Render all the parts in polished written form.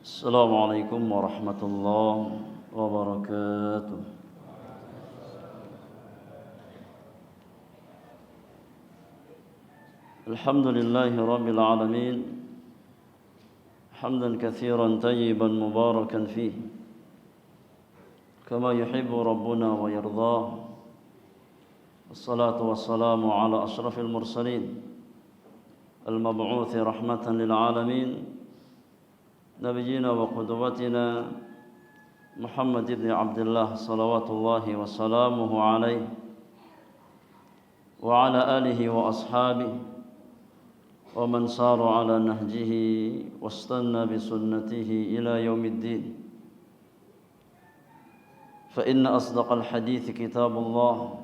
Assalamualaikum warahmatullahi wabarakatuh. Alhamdulillahi rabbil alamin. Hamdan katsiran tayyiban mubarakan fihi kama yuhibbu rabbuna wa yardah. Wassalatu wassalamu ala ashrafil mursalin al-mab'uthi rahmatan lil alamin nabiyyina wa qudwatina Muhammad ibn Abdullah salawatullahi wa salamuhu alaihi wa ala alihi wa ashabihi wa man sara ala nahjihi wastanna bi sunnatihi ila yaumiddin. Fa inna asdaqal hadithi kitabullah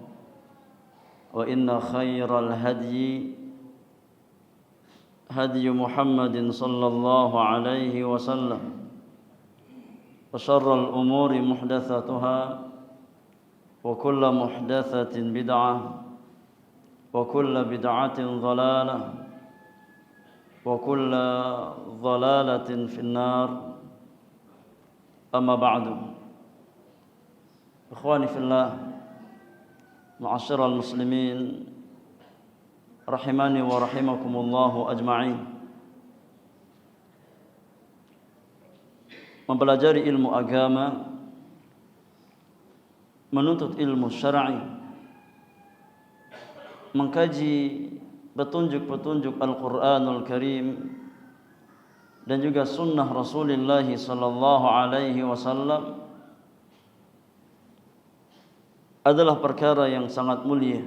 wa inna khairal hadyi hadyu Muhammadin sallallahu alaihi wasallam wa syarral umuri muhdatsatuha wa kullu muhdatsatin bid'ah wa kullu bid'atin dhalalah wa kullu dhalalatin finnar. Amma ba'du. Ikhwani fillah, ma'asyiral muslimin rahimani wa rahimakumullahu ajma'in. Mempelajari ilmu agama, menuntut ilmu syar'i, mengkaji petunjuk-petunjuk Al-Qur'anul Karim dan juga sunnah Rasulullah sallallahu alaihi wasallam adalah perkara yang sangat mulia,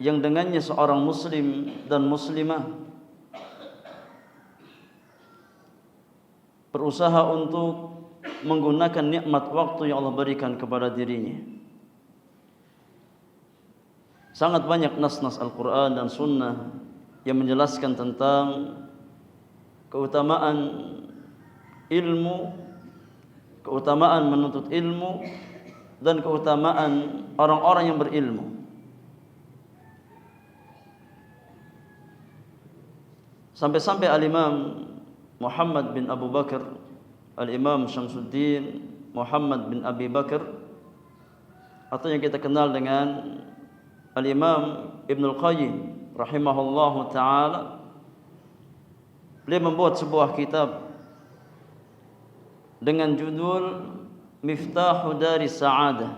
yang dengannya seorang muslim dan muslimah berusaha untuk menggunakan nikmat waktu yang Allah berikan kepada dirinya. Sangat banyak nas-nas Al-Quran dan Sunnah yang menjelaskan tentang keutamaan ilmu, keutamaan menuntut ilmu, dan keutamaan orang-orang yang berilmu. Sampai-sampai Al-Imam Muhammad bin Abu Bakar, Al-Imam Syamsuddin Muhammad bin Abi Bakar, atau yang kita kenal dengan Al-Imam Ibnul Qayyim rahimahullahu ta'ala, beliau membuat sebuah kitab dengan judul Miftahu Dari Sa'adah,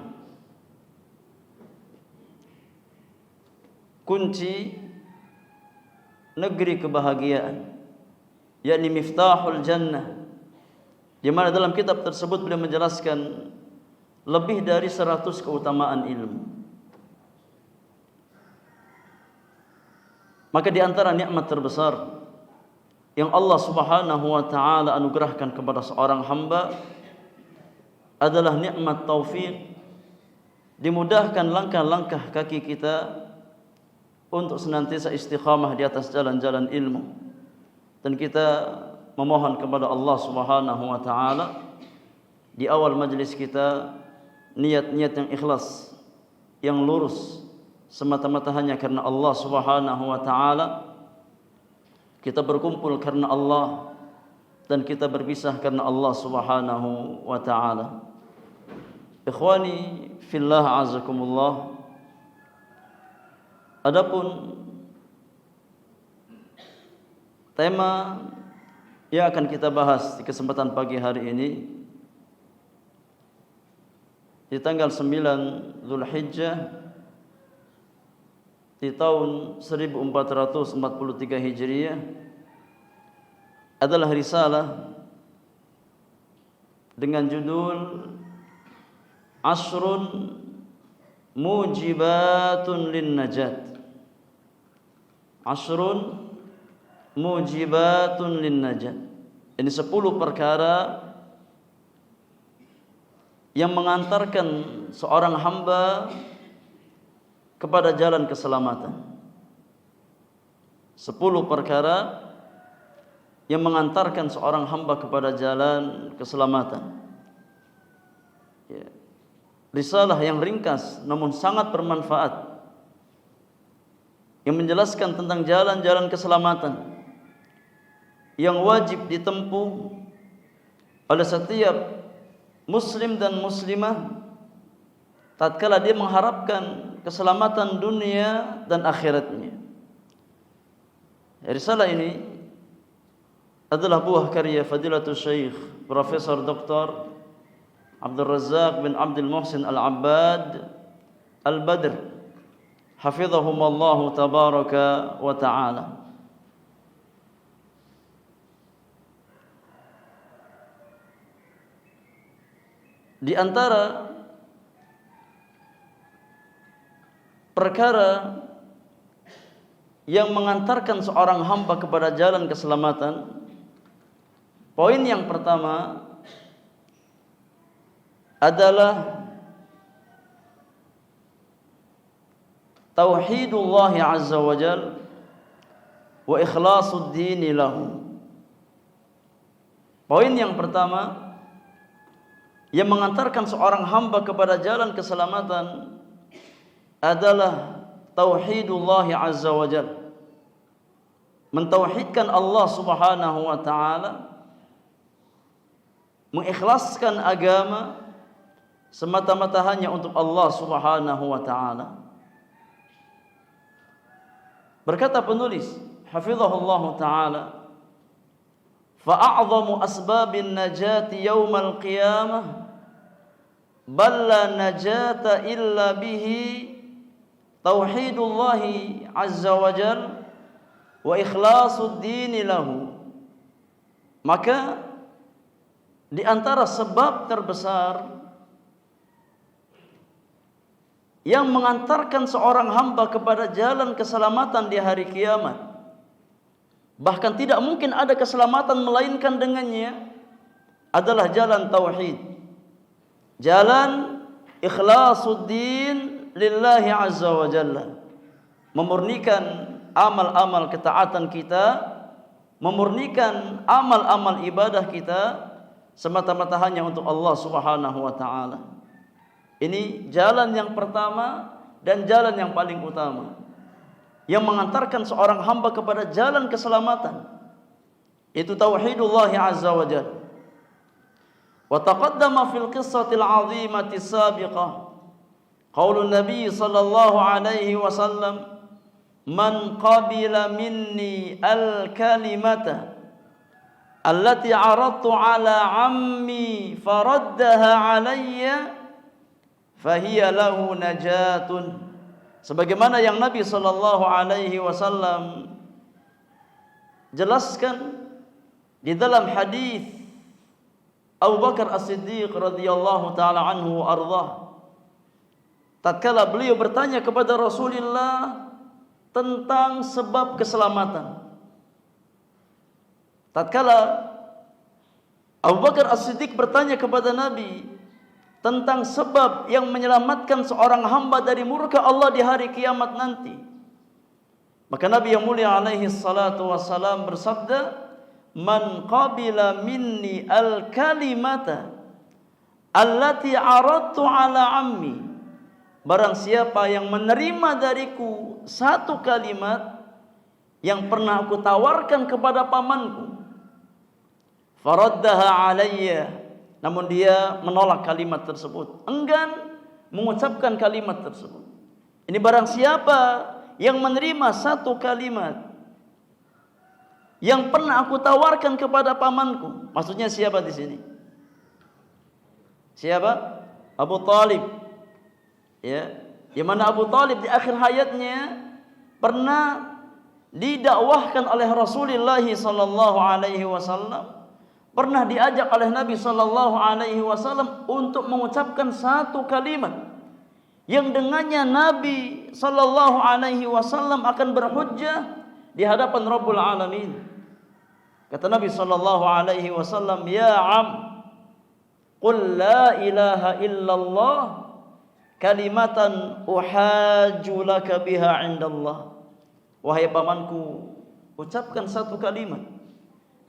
kunci negeri kebahagiaan, yakni Miftahul Jannah, di mana dalam kitab tersebut beliau menjelaskan lebih dari 100 keutamaan ilmu. Maka di antara nikmat terbesar yang Allah Subhanahu wa taala anugerahkan kepada seorang hamba adalah nikmat taufik, dimudahkan langkah-langkah kaki kita untuk senantiasa istiqamah di atas jalan-jalan ilmu. Dan kita memohon kepada Allah Subhanahu wa taala di awal majlis kita niat-niat yang ikhlas, yang lurus, semata-mata hanya karena Allah Subhanahu wa taala. Kita berkumpul karena Allah dan kita berpisah karena Allah Subhanahu wa taala. Ikhwani fillah azakumullah. Adapun tema yang akan kita bahas di kesempatan pagi hari ini di tanggal 9 Zulhijjah di tahun 1443 Hijriah adalah risalah dengan judul Ashrun Mujibatun Lin Najat. Ashrun Mujibatun Lin Najat. Ini 10 perkara yang mengantarkan seorang hamba kepada jalan keselamatan. 10 perkara yang mengantarkan seorang hamba kepada jalan keselamatan. Ya. risalah yang ringkas namun sangat bermanfaat, yang menjelaskan tentang jalan-jalan keselamatan yang wajib ditempuh oleh setiap muslim dan muslimah tatkala dia mengharapkan keselamatan dunia dan akhiratnya. Risalah ini adalah buah karya Fadilatul Syekh Profesor Dr. Abdul Razak bin Abdul Muhsin Al-Abbad Al-Badr hafizahumullah tabaraka wa ta'ala. Di antara perkara yang mengantarkan seorang hamba kepada jalan keselamatan, poin yang pertama adalah tauhidullah azza wa jal wa ikhlasud dini lahu. Poin yang pertama yang mengantarkan seorang hamba kepada jalan keselamatan adalah tauhidullah azza wa jal, mentauhidkan Allah subhanahu wa ta'ala, mengikhlaskan agama semata-mata hanya untuk Allah subhanahu wa ta'ala. Berkata penulis hafizahullah ta'ala, fa'a'zamu asbabin najati yawmal qiyamah bal la najata illa bihi tauhidullahi azza wa jal wa ikhlasud dini lahu. Maka di antara sebab terbesar yang mengantarkan seorang hamba kepada jalan keselamatan di hari kiamat, bahkan tidak mungkin ada keselamatan melainkan dengannya, adalah jalan tauhid, jalan ikhlasuddin lillahi azza wa jalla, memurnikan amal-amal ketaatan kita, memurnikan amal-amal ibadah kita semata-mata hanya untuk Allah subhanahu wa ta'ala. Ini jalan yang pertama dan jalan yang paling utama yang mengantarkan seorang hamba kepada jalan keselamatan, itu tauhidullah azza wa jalla. Wa taqaddama fil qissatil 'azimati sabiqah qaulun nabiy sallallahu alaihi wasallam, man qabila minni al-kalimata allati 'aradtu 'ala 'ammi faraddaha 'alayya fahiya lahu najatun. Sebagaimana yang Nabi sallallahu alaihi wasallam jelaskan di dalam hadis Abu Bakar As-Siddiq radhiyallahu taala anhu wa ardhah, tatkala beliau bertanya kepada Rasulullah tentang sebab keselamatan. Tatkala Abu Bakar As-Siddiq bertanya kepada Nabi tentang sebab yang menyelamatkan seorang hamba dari murka Allah di hari kiamat nanti, maka Nabi yang mulia alaihi salatu wassalam bersabda, man qabila minni al-kalimata allati aradtu ala ammi, barang siapa yang menerima dariku satu kalimat yang pernah aku tawarkan kepada pamanku, faraddaha alayya, namun dia menolak kalimat tersebut, enggan mengucapkan kalimat tersebut. Ini barang siapa yang menerima satu kalimat yang pernah aku tawarkan kepada pamanku. Maksudnya siapa di sini? Siapa? Abu Talib. Ya, di mana Abu Talib di akhir hayatnya pernah didakwahkan oleh Rasulullah sallallahu alaihi wasallam, pernah diajak oleh Nabi sallallahu alaihi wasallam untuk mengucapkan satu kalimat yang dengannya Nabi sallallahu alaihi wasallam akan berhujjah di hadapan Rabbul Alamin. Kata Nabi sallallahu alaihi wasallam, ya am, qul la ilaha illallah kalimatan uhajju laka biha indallah. Wahai pamanku, ucapkan satu kalimat,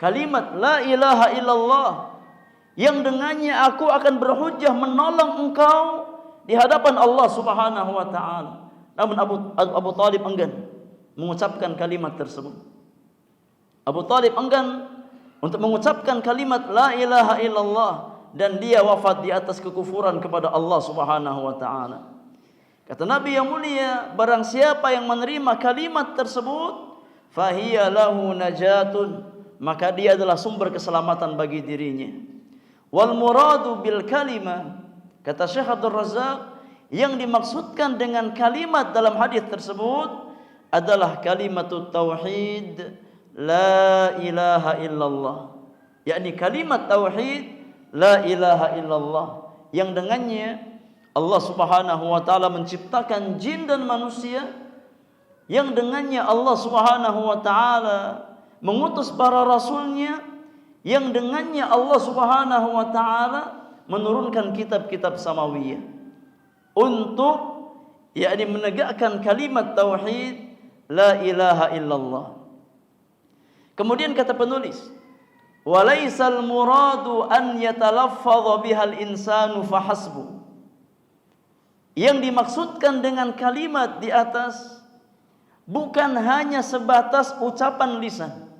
kalimat la ilaha illallah, yang dengannya aku akan berhujjah menolong engkau di hadapan Allah Subhanahu wa taala. Namun Abu Talib enggan mengucapkan kalimat tersebut. Abu Talib enggan untuk mengucapkan kalimat la ilaha illallah, dan dia wafat di atas kekufuran kepada Allah Subhanahu wa taala. Kata Nabi yang mulia, barang siapa yang menerima kalimat tersebut, fahiya lahu najatun, maka dia adalah sumber keselamatan bagi dirinya. Wal muradu bil kalimah, kata Syekh Abdul Razak, yang dimaksudkan dengan kalimat dalam hadis tersebut adalah kalimatut tauhid la ilaha illallah, yakni kalimat tauhid la ilaha illallah, yang dengannya Allah Subhanahu wa taala menciptakan jin dan manusia, yang dengannya Allah Subhanahu wa taala mengutus para rasulnya, yang dengannya Allah Subhanahu wa taala menurunkan kitab-kitab samawiyah untuk yakni menegakkan kalimat tauhid la ilaha illallah. Kemudian kata penulis, walaisal muradu an yatalaffadha bihal insanu fahasbu. Yang dimaksudkan dengan kalimat di atas bukan hanya sebatas ucapan lisan.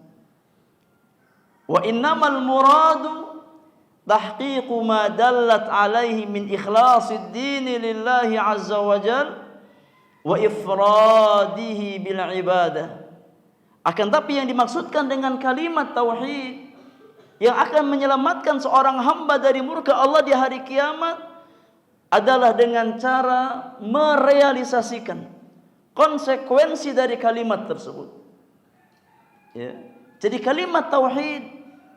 Wa innamal muradu tahqiqu ma dallat alaihi min ikhlasid dini lillahi azza wa jal wa ifradihi bil ibadah. Akan tapi yang dimaksudkan dengan kalimat tauhid yang akan menyelamatkan seorang hamba dari murka Allah di hari kiamat adalah dengan cara merealisasikan konsekuensi dari kalimat tersebut. Ya. Jadi kalimat tauhid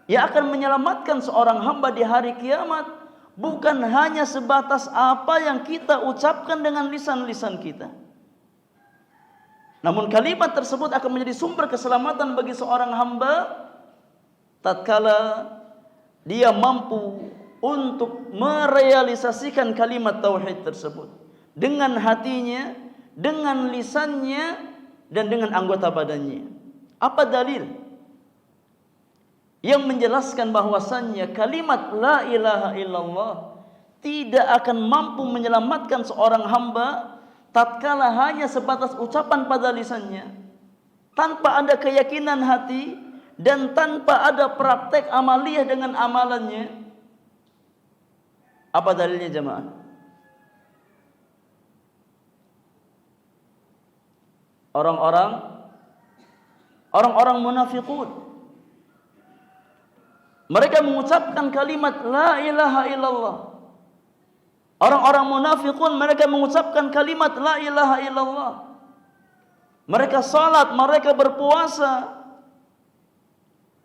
yang akan menyelamatkan seorang hamba di hari kiamat bukan hanya sebatas apa yang kita ucapkan dengan lisan-lisan kita. Namun kalimat tersebut akan menjadi sumber keselamatan bagi seorang hamba tatkala dia mampu untuk merealisasikan kalimat tauhid tersebut dengan hatinya, dengan lisannya, dan dengan anggota badannya. Apa dalil yang menjelaskan bahwasannya kalimat la ilaha illallah tidak akan mampu menyelamatkan seorang hamba tatkala hanya sebatas ucapan pada lisannya, tanpa ada keyakinan hati dan tanpa ada praktek amaliyah dengan amalannya? Apa dalilnya jemaah? Orang-orang munafiqun, mereka mengucapkan kalimat la ilaha illallah. Orang-orang munafiqun mereka mengucapkan kalimat la ilaha illallah. Mereka salat, mereka berpuasa,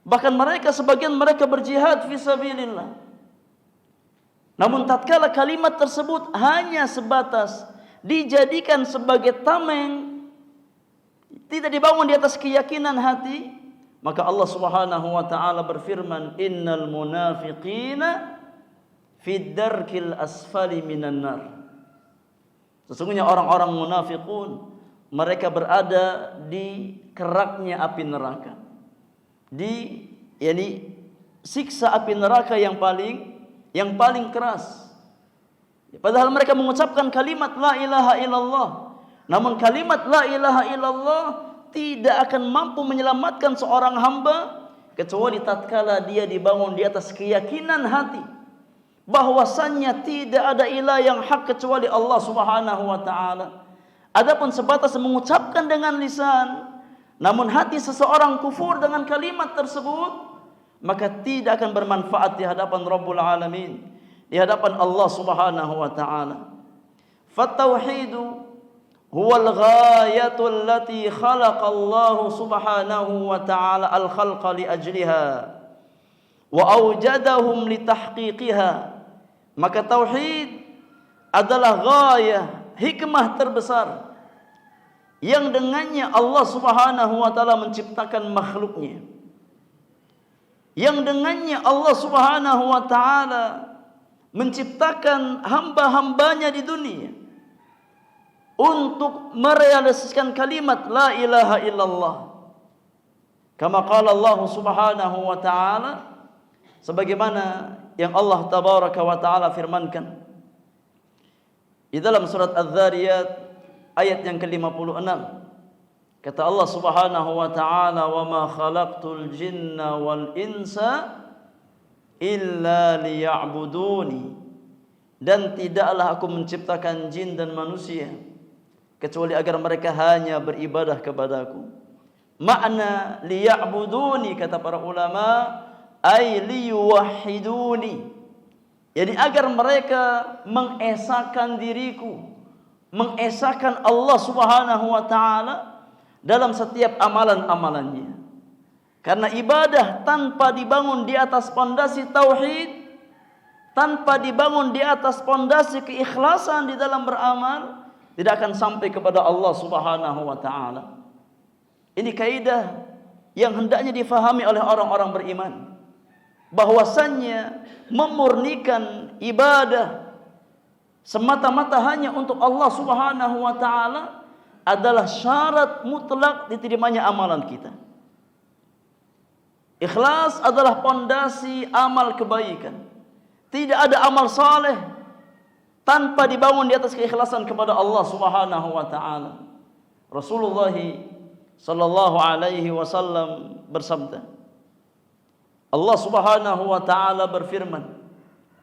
bahkan sebagian mereka berjihad fisabilillah. Namun tatkala kalimat tersebut hanya sebatas dijadikan sebagai tameng, tidak dibangun di atas keyakinan hati, maka Allah Subhanahu wa taala berfirman, innal munafiqina fid darkil asfali minan nar. Sesungguhnya orang-orang munafiqun mereka berada di keraknya api neraka, di siksa api neraka yang paling keras. Padahal mereka mengucapkan kalimat la ilaha illallah, namun kalimat la ilaha illallah tidak akan mampu menyelamatkan seorang hamba kecuali tatkala dia dibangun di atas keyakinan hati bahwasannya tidak ada ilah yang hak kecuali Allah Subhanahu wa taala. Adapun sebatas mengucapkan dengan lisan, namun hati seseorang kufur dengan kalimat tersebut, maka tidak akan bermanfaat di hadapan Rabbul Alamin, di hadapan Allah Subhanahu wa taala. Fatauhidu huwal ghayatu allati khalaqa Allah Subhanahu wa taala al-khalqa li ajliha wa awjadahum li tahqiqiha. Maka tauhid adalah ghayah, hikmah terbesar yang dengannya Allah Subhanahu wa taala menciptakan makhluknya, yang dengannya Allah Subhanahu wa taala menciptakan hamba-hambanya di dunia untuk merealisasikan kalimat la ilaha illallah. Kama qala Allah Subhanahu wa taala, sebagaimana yang Allah tabaraka wa taala firmankan, Di dalam surat Az-Zariyat ayat yang ke-56, kata Allah Subhanahu wa taala, "Wa ma khalaqtul jinna wal insa illa liya'buduni." Dan tidaklah aku menciptakan jin dan manusia kecuali agar mereka hanya beribadah kepadaku. Makna liya'buduni kata para ulama ay liyuwahhiduni, yani agar mereka mengesahkan diriku, mengesahkan Allah Subhanahu wa taala dalam setiap amalan-amalannya. Karena ibadah tanpa dibangun di atas pondasi tauhid, tanpa dibangun di atas pondasi keikhlasan di dalam beramal, tidak akan sampai kepada Allah Subhanahu wa taala. Ini kaidah yang hendaknya difahami oleh orang-orang beriman, bahwasannya memurnikan ibadah semata-mata hanya untuk Allah Subhanahu wa taala adalah syarat mutlak diterimanya amalan kita. Ikhlas adalah pondasi amal kebaikan. Tidak ada amal saleh tanpa dibangun di atas keikhlasan kepada Allah Subhanahu wa taala. Rasulullah sallallahu alaihi wasallam bersabda, Allah Subhanahu wa taala berfirman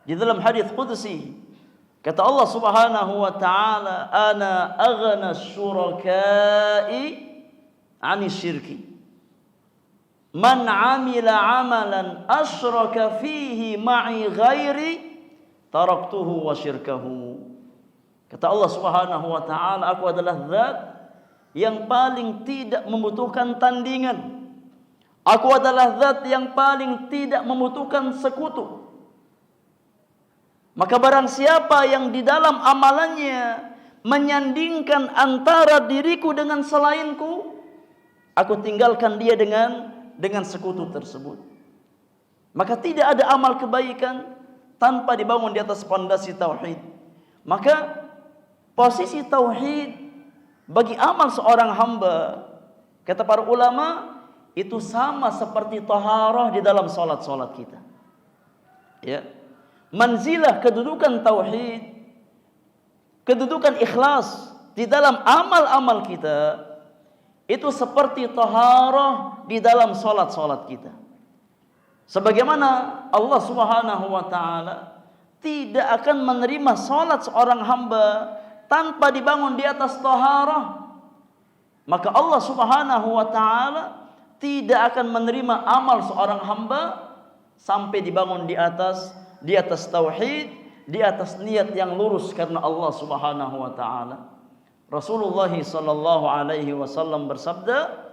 di dalam hadis qudsi, kata Allah Subhanahu wa taala, "Ana aghna syuraka'i 'ani syirki. Man 'amila 'amalan asyraka fihi ma'i ghairi taraktuhu wa syirkahu." Kata Allah Subhanahu wa taala, aku adalah zat yang paling tidak membutuhkan tandingan. Aku adalah zat yang paling tidak membutuhkan sekutu. Maka barang siapa yang di dalam amalannya menyandingkan antara diriku dengan selainku, aku tinggalkan dia dengan sekutu tersebut. Maka tidak ada amal kebaikan tanpa dibangun di atas pondasi tauhid. Maka posisi tauhid bagi amal seorang hamba, kata para ulama, itu sama seperti taharah di dalam salat-salat kita. Ya. Manzilah kedudukan tauhid, kedudukan ikhlas di dalam amal-amal kita itu seperti taharah di dalam salat-salat kita. Sebagaimana Allah Subhanahu wa taala tidak akan menerima salat seorang hamba tanpa dibangun di atas taharah, maka Allah Subhanahu wa taala tidak akan menerima amal seorang hamba sampai dibangun di atas tauhid, di atas niat yang lurus karena Allah Subhanahu wa taala. Rasulullah sallallahu alaihi wasallam bersabda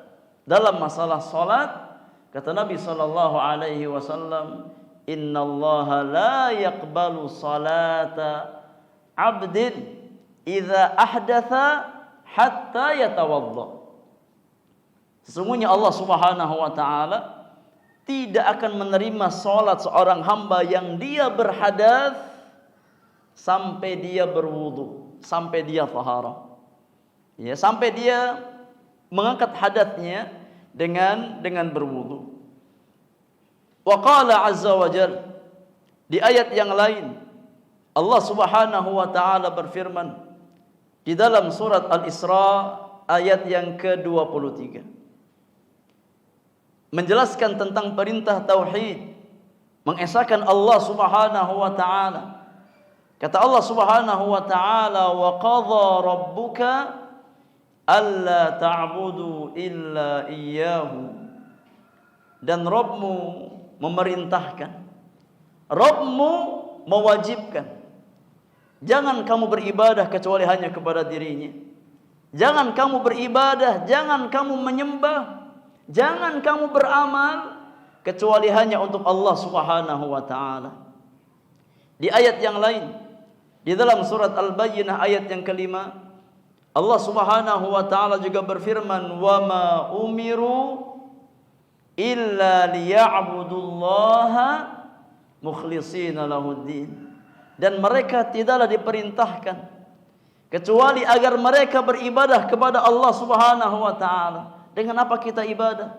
dalam masalah salat, kata Nabi sallallahu alaihi wasallam, "Innallaha la yaqbalu salata 'abdin idza ahdatha hatta yatawadda." Sesungguhnya Allah Subhanahu wa taala tidak akan menerima salat seorang hamba yang dia berhadas sampai dia berwudu, sampai dia taharah. Ya, sampai dia mengangkat hadatnya dengan berwudu. Wa qala azza wa jalla, di ayat yang lain Allah Subhanahu wa taala berfirman di dalam surat Al-Isra ayat yang ke-23, menjelaskan tentang perintah tauhid, mengesahkan Allah Subhanahu wa taala. Kata Allah Subhanahu wa taala, "Wa qadha rabbuka alla ta'budu illa iyyahu." Dan Rabbmu memerintahkan, Rabbmu mewajibkan, jangan kamu beribadah kecuali hanya kepada dirinya. Jangan kamu beribadah, jangan kamu menyembah, jangan kamu beramal kecuali hanya untuk Allah Subhanahu wa taala. Di ayat yang lain, di dalam surat Al-Bayyinah ayat yang kelima, Allah Subhanahu wa taala juga berfirman, "Wa ma umiru illa liya'budullaha mukhlishina lahuddin." Dan mereka tidaklah diperintahkan kecuali agar mereka beribadah kepada Allah Subhanahu wa taala. Dengan apa kita ibadah?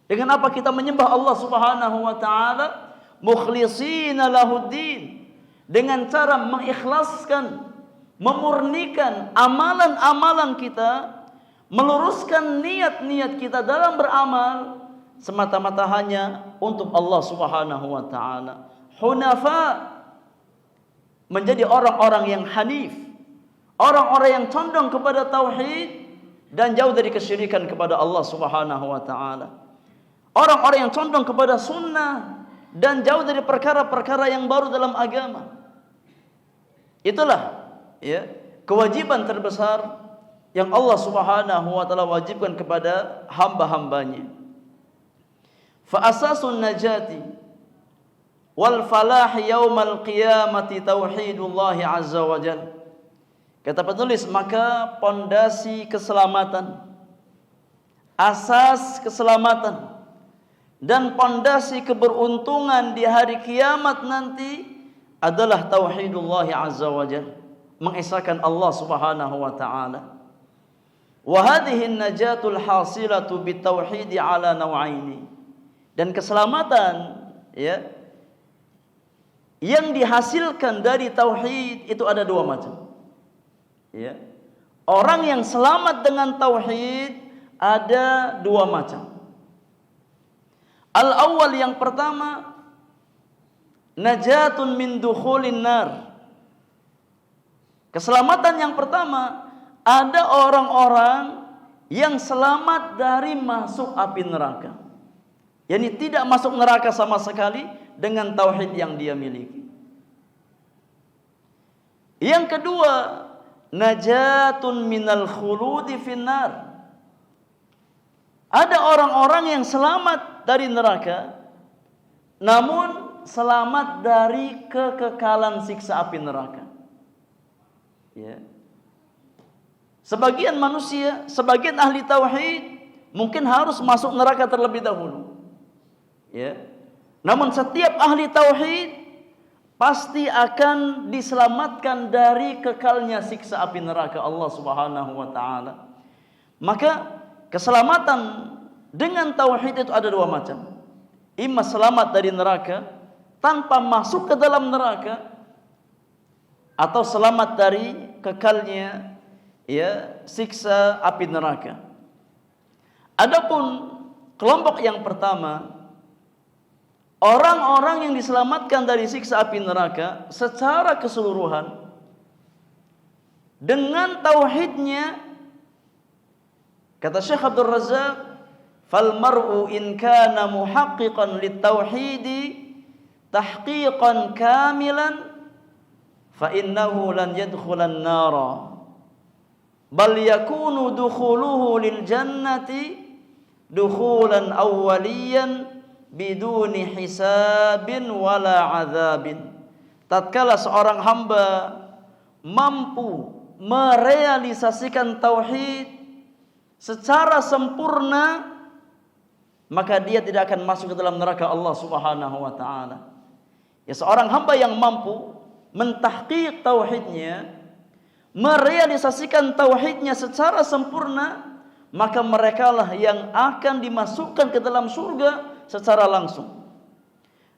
Dengan apa kita menyembah Allah Subhanahu wa taala? Mukhlishina lahuddin, dengan cara mengikhlaskan memurnikan amalan-amalan kita, meluruskan niat-niat kita dalam beramal semata-mata hanya untuk Allah Subhanahu wa taala. Hunafa, menjadi orang-orang yang hanif, orang-orang yang condong kepada tauhid dan jauh dari kesyirikan kepada Allah Subhanahu wa taala. Orang-orang yang condong kepada sunnah dan jauh dari perkara-perkara yang baru dalam agama. Itulah ya kewajiban terbesar yang Allah Subhanahu wa taala wajibkan kepada hamba-hambanya. Fa asasun najati wal falah yaumal qiyamati tauhidullah azza wa jalla. Kata penulis, maka pondasi keselamatan, asas keselamatan dan pondasi keberuntungan di hari kiamat nanti adalah tauhidullah azza wa jalla, mengesahkan Allah Subhanahu wa taala. Wa hadhihi an-najatul hasilatu bitauhid ala naw'aini. Dan keselamatan ya yang dihasilkan dari tauhid itu ada dua macam. Ya. Orang yang selamat dengan tauhid ada dua macam. Al-awwal, yang pertama, najatun min dukhulin nar. Keselamatan yang pertama, ada orang-orang yang selamat dari masuk api neraka. Yani tidak masuk neraka sama sekali dengan tauhid yang dia miliki. Yang kedua, najatun minal khuludi finnar. Ada orang-orang yang selamat dari neraka, namun selamat dari kekekalan siksa api neraka. Ya. Sebagian manusia, sebagian ahli tauhid mungkin harus masuk neraka terlebih dahulu. Ya. Namun setiap ahli tauhid pasti akan diselamatkan dari kekalnya siksa api neraka Allah Subhanahu wa taala. Maka keselamatan dengan tauhid itu ada dua macam. Imma selamat dari neraka tanpa masuk ke dalam neraka, atau selamat dari kekalnya ya siksa api neraka. Adapun kelompok yang pertama, orang-orang yang diselamatkan dari siksa api neraka secara keseluruhan dengan tauhidnya, kata Syekh Abdul Razak, fal mar'u in kana muhaqqiqan litauhidi tahqiqan kamilan fa innahu lan yadkhulan nara bal yakunu dukhuluhu lil jannati dukhulan awwaliyan biduni hisabin wala azabin. Tatkala seorang hamba mampu merealisasikan tauhid secara sempurna, maka dia tidak akan masuk ke dalam neraka Allah Subhanahu wa taala. Ya, seorang hamba yang mampu mentahqiq tauhidnya, merealisasikan tauhidnya secara sempurna, maka merekalah yang akan dimasukkan ke dalam surga secara langsung,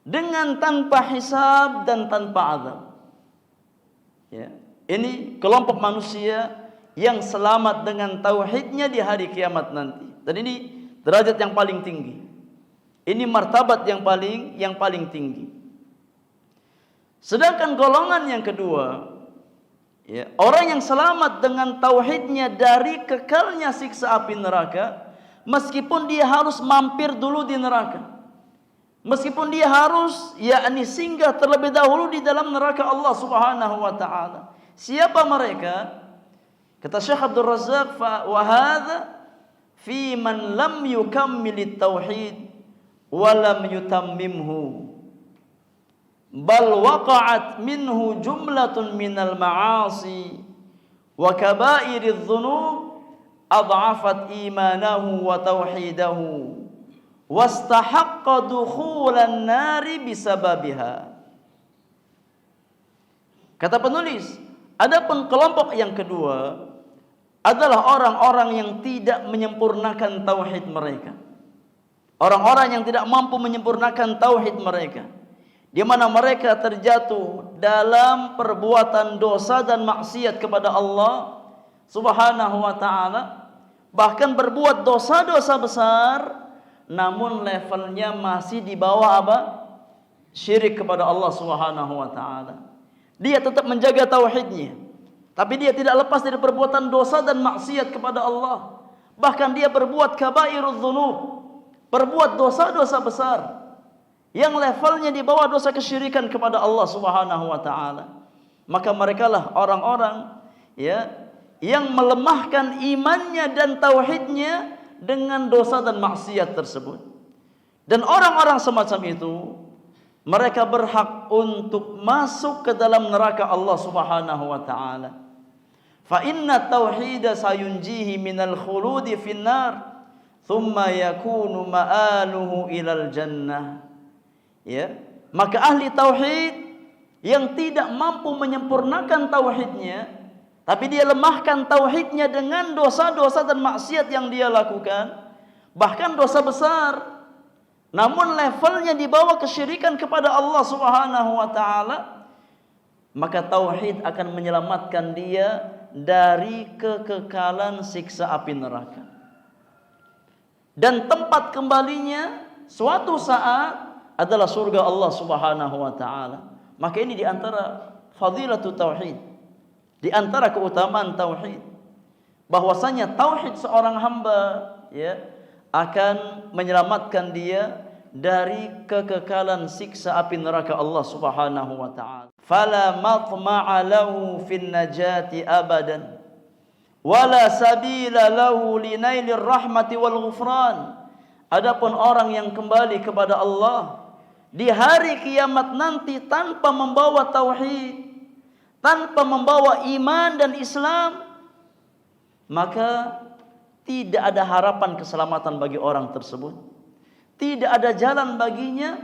dengan tanpa hisab dan tanpa azab. Ya, ini kelompok manusia yang selamat dengan tauhidnya di hari kiamat nanti. Dan ini derajat yang paling tinggi. Ini martabat yang paling tinggi. Sedangkan golongan yang kedua, ya, orang yang selamat dengan tauhidnya dari kekalnya siksa api neraka, meskipun dia harus mampir dulu di neraka, meskipun dia harus singgah terlebih dahulu di dalam neraka Allah Subhanahu wa taala. Siapa mereka? Kata Syekh Abdul Razak, wa hadza fi man lam yukammilit tauhid wa lam yutammimhu bal waqa'at minhu jumlatun minal ma'asi wa kaba'iriz dzunub adhafat imanahu wa tauhidahu wastahaqqa dukhulan nari bisababiha. Kata penulis, adapun kelompok yang kedua adalah orang-orang yang tidak menyempurnakan tauhid mereka. Orang-orang yang tidak mampu menyempurnakan tauhid mereka. di mana mereka terjatuh dalam perbuatan dosa dan maksiat kepada Allah Subhanahu wa taala, bahkan berbuat dosa-dosa besar, namun levelnya masih di bawah apa? Syirik kepada Allah Subhanahu wa taala. Dia tetap menjaga tauhidnya, tapi dia tidak lepas dari perbuatan dosa dan maksiat kepada Allah. Bahkan dia berbuat kabairudz dzunub, berbuat dosa-dosa besar yang levelnya di bawah dosa kesyirikan kepada Allah Subhanahu wa taala. Maka merekalah orang-orang yang melemahkan imannya dan tauhidnya dengan dosa dan maksiat tersebut. Dan orang-orang semacam itu, mereka berhak untuk masuk ke dalam neraka Allah Subhanahu wa taala. Fa inna tauhida sayunjihi minal khuludi finnar, thumma yakunu ma'aluhu ilal jannah. Maka ahli tauhid yang tidak mampu menyempurnakan tauhidnya, tapi dia lemahkan tauhidnya dengan dosa-dosa dan maksiat yang dia lakukan, bahkan dosa besar, namun levelnya di bawah kesyirikan kepada Allah Subhanahu wa taala, maka tauhid akan menyelamatkan dia dari kekekalan siksa api neraka. Dan tempat kembalinya suatu saat adalah surga Allah Subhanahu wa taala. Maka ini di antara fadilatul tauhid, di antara keutamaan tauhid, bahwasanya tauhid seorang hamba akan menyelamatkan dia dari kekekalan siksa api neraka Allah Subhanahu wa taala. Fala matma'a lahu fin najati abadan wala sabila lahu linailir rahmati wal ghufran. Adapun orang yang kembali kepada Allah di hari kiamat nanti tanpa membawa tauhid, tanpa membawa iman dan Islam, maka tidak ada harapan keselamatan bagi orang tersebut. Tidak ada jalan baginya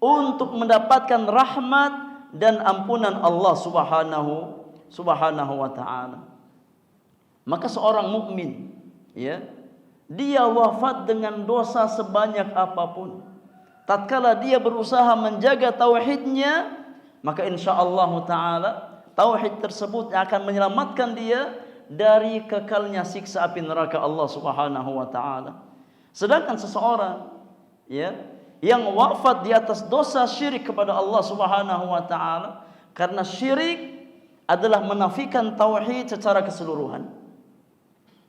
untuk mendapatkan rahmat dan ampunan Allah Subhanahu wa taala. Maka seorang mukmin, dia wafat dengan dosa sebanyak apapun, tatkala dia berusaha menjaga tauhidnya, maka insyaallah taala tauhid tersebut akan menyelamatkan dia dari kekalnya siksa api neraka Allah Subhanahu wa taala. Sedangkan seseorang yang wafat di atas dosa syirik kepada Allah Subhanahu wa taala, karena syirik adalah menafikan tauhid secara keseluruhan.